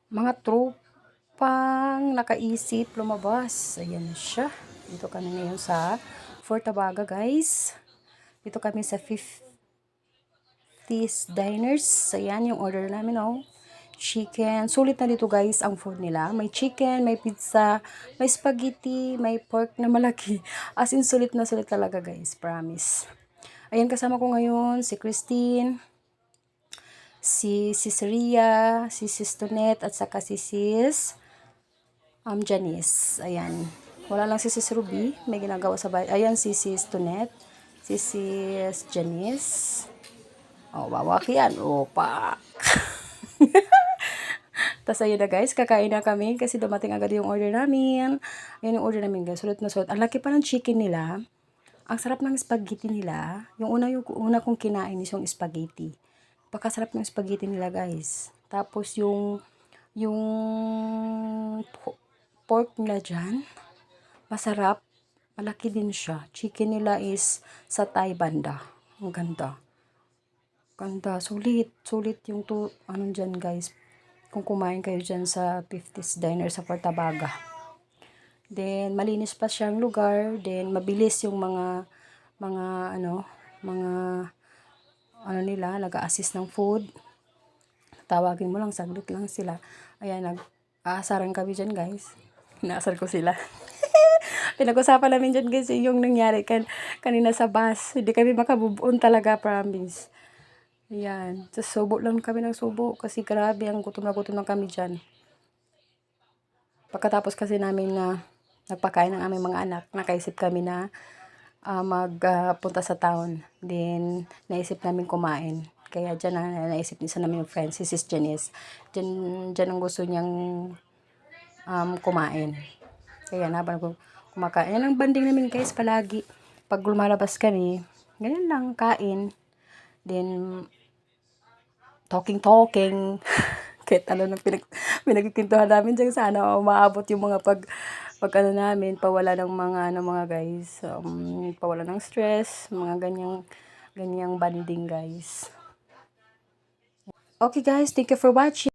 Mga tropang nakaisip lumabas. Ayan siya. Dito kami ngayon sa Fort Abaga, guys. Dito kami sa 50's Diners. Ayan yung order namin, oh. Chicken. Sulit na dito, guys, ang food nila. May chicken, may pizza, may spaghetti, may pork na malaki. As in, sulit na sulit talaga, guys. Promise. Ayan, kasama ko ngayon si Christine, si Ria, si Sis Tonet, at saka si Sis Janice. Ayan. Wala lang si Sis Ruby. May ginagawa sa bahay. Ayan si Sis Tonet, si Sis Janice. Oh, wawaki yan. Opa. Tapos ayun na, guys, kakain na kami kasi dumating agad yung order namin. Ayun yung order namin, guys. Sulit na sulit. Ang laki pa ng chicken nila. Ang sarap ng spaghetti nila. Yung una kong kinain is yung spaghetti. Pakasarap ng spaghetti nila, guys. Tapos yung pork nila dyan, masarap. Malaki din siya. Chicken nila is sa Thai banda. Ang ganda. Ganda. Sulit. Sulit yung anong dyan, guys. Kung kumain kayo dyan sa 50's Diner sa Portabaga. Then, malinis pa siyang lugar. Then, mabilis yung mga nila, nag-a-assist ng food. Tawagin mo lang, saglit lang sila. Ayan, nag-aasaran kami dyan, guys. Inaasar ko sila. Pinag-usapan namin dyan, guys, yung nangyari kanina sa bus. Hindi kami makabubuon talaga, promise. Ayan. So, subo lang kami ng subo kasi grabe, ang gutom na kami dyan. Pagkatapos kasi namin na nagpakain ng aming mga anak, nakaisip kami na magpunta sa town. Then, naisip namin kumain. Kaya dyan naisip isa namin yung friend, si Sis Janice. Dyan ang gusto niyang kumain. Kaya habang kumakain. Yan ang banding namin, guys, palagi. Pag lumalabas kami, ganyan lang, kain. Then, talking. Kahit ano nang pinagkikintuhan namin dyan, sana umaabot yung mga pag namin, pawala ng mga guys, pawala ng stress, mga ganyang banding, guys. Okay, guys, thank you for watching.